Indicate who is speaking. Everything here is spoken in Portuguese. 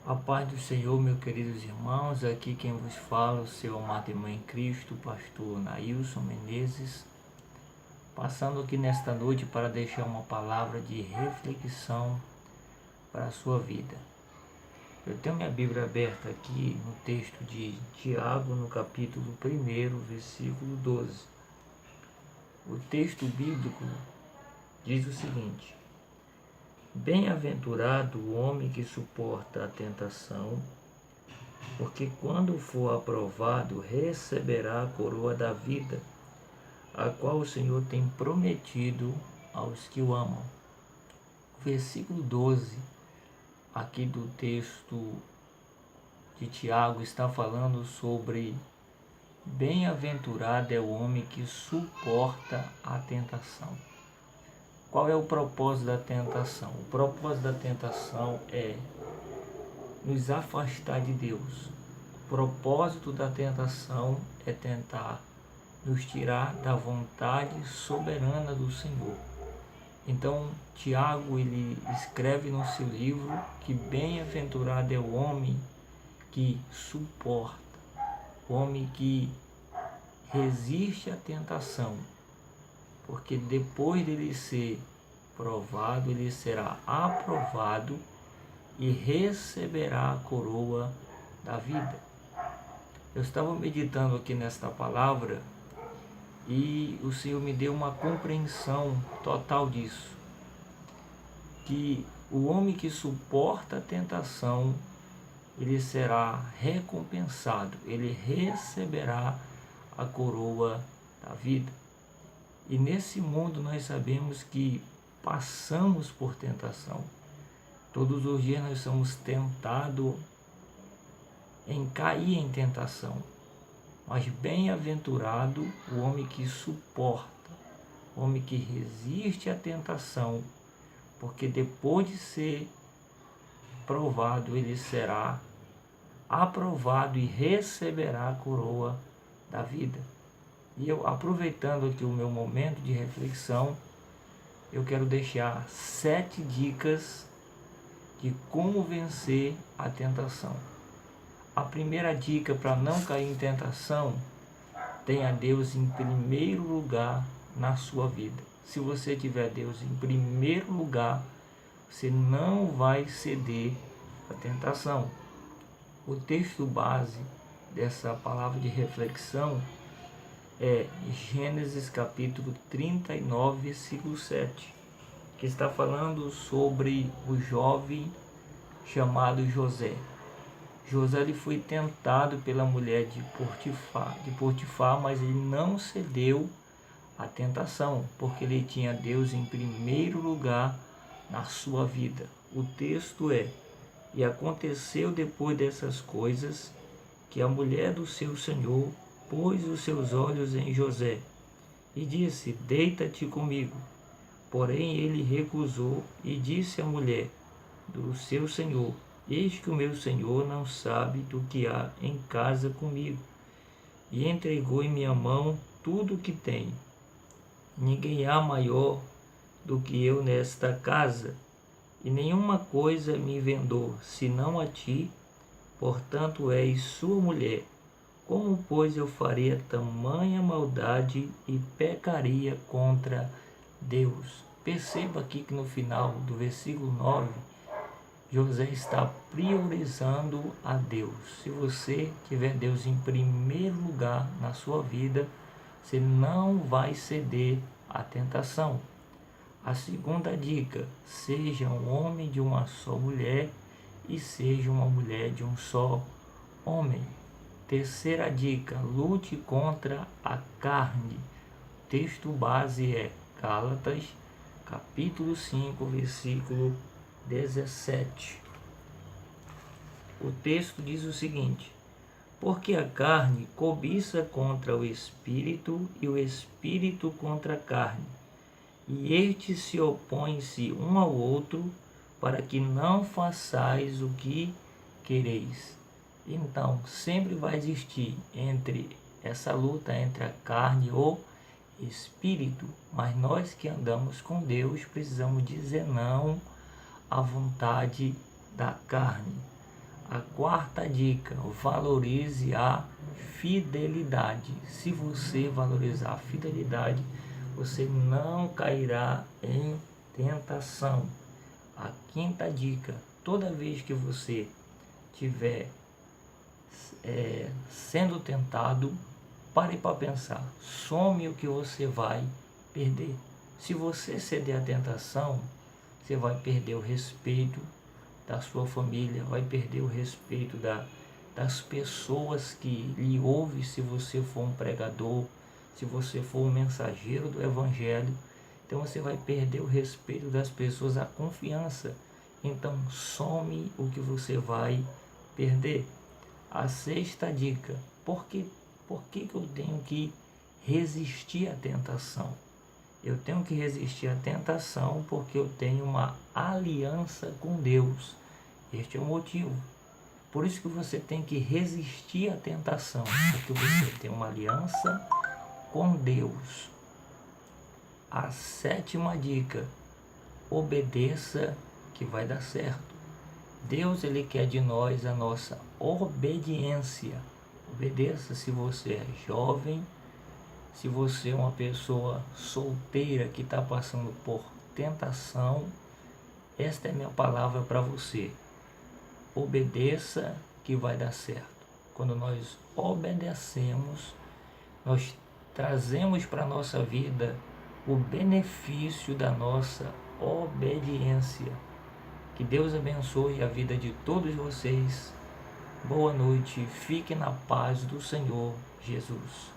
Speaker 1: A paz do Senhor, meus queridos irmãos, aqui quem vos fala, o seu amado irmão em Cristo, pastor Nailson Menezes, passando aqui nesta noite para deixar uma palavra de reflexão para a sua vida. Eu tenho minha Bíblia aberta aqui no texto de Tiago, no capítulo 1, versículo 12. O texto bíblico diz o seguinte: Bem-aventurado o homem que suporta a tentação, porque quando for aprovado, receberá a coroa da vida, a qual o Senhor tem prometido aos que o amam. O versículo 12, aqui do texto de Tiago, está falando sobre bem-aventurado é o homem que suporta a tentação. Qual é o propósito da tentação? O propósito da tentação é nos afastar de Deus. O propósito da tentação é tentar nos tirar da vontade soberana do Senhor. Então, Tiago, ele escreve no seu livro que bem-aventurado é o homem que suporta, o homem que resiste à tentação, porque depois dele ser provado, ele será aprovado e receberá a coroa da vida. Eu estava meditando aqui nesta palavra e o Senhor me deu uma compreensão total disso, que o homem que suporta a tentação, ele será recompensado, ele receberá a coroa da vida. E nesse mundo nós sabemos que passamos por tentação. Todos os dias nós somos tentados em cair em tentação. Mas bem-aventurado o homem que suporta, o homem que resiste à tentação, porque depois de ser provado, ele será aprovado e receberá a coroa da vida. E eu, aproveitando aqui o meu momento de reflexão, eu quero deixar 7 dicas de como vencer a tentação. A primeira dica para não cair em tentação: tenha Deus em primeiro lugar na sua vida. Se você tiver Deus em primeiro lugar, você não vai ceder à tentação. O texto base dessa palavra de reflexão é Gênesis capítulo 39, versículo 7, que está falando sobre o jovem chamado José. José ele foi tentado pela mulher de Potifar, mas ele não cedeu à tentação, porque ele tinha Deus em primeiro lugar na sua vida. O texto é: e aconteceu depois dessas coisas, que a mulher do seu senhor pôs os seus olhos em José e disse: deita-te comigo. Porém ele recusou e disse à mulher do seu senhor: eis que o meu senhor não sabe do que há em casa comigo, e entregou em minha mão tudo o que tem. Ninguém há maior do que eu nesta casa, e nenhuma coisa me vendou, senão a ti, portanto és sua mulher. Como, pois, eu faria tamanha maldade e pecaria contra Deus? Perceba aqui que no final do versículo 9, José está priorizando a Deus. Se você tiver Deus em primeiro lugar na sua vida, você não vai ceder à tentação. A segunda dica: seja um homem de uma só mulher e seja uma mulher de um só homem. Terceira dica: lute contra a carne. O texto base é Gálatas, capítulo 5, versículo 17. O texto diz o seguinte: porque a carne cobiça contra o espírito e o espírito contra a carne, e estes se opõem-se um ao outro, para que não façais o que quereis. Então, sempre vai existir essa luta entre a carne e o espírito, mas nós que andamos com Deus precisamos dizer não à vontade da carne. A quarta dica: valorize a fidelidade. Se você valorizar a fidelidade, você não cairá em tentação. A quinta dica: toda vez que você estiver sendo tentado, pare para pensar, some o que você vai perder. Se você ceder à tentação, você vai perder o respeito da sua família, vai perder o respeito das pessoas que lhe ouvem, se você for um pregador, se você for um mensageiro do Evangelho. Então você vai perder o respeito das pessoas, a confiança. Então some o que você vai perder. A sexta dica: por que eu tenho que resistir à tentação? Eu tenho que resistir à tentação porque eu tenho uma aliança com Deus. Este é o motivo. Por isso que você tem que resistir à tentação, porque você tem uma aliança com Deus. A sétima dica: obedeça que vai dar certo. Deus, ele quer de nós a nossa obediência. Obedeça. Se você é jovem, se você é uma pessoa solteira que está passando por tentação, esta é minha palavra para você. Obedeça que vai dar certo. Quando nós obedecemos, nós trazemos para a nossa vida o benefício da nossa obediência. Que Deus abençoe a vida de todos vocês. Boa noite, fique na paz do Senhor Jesus.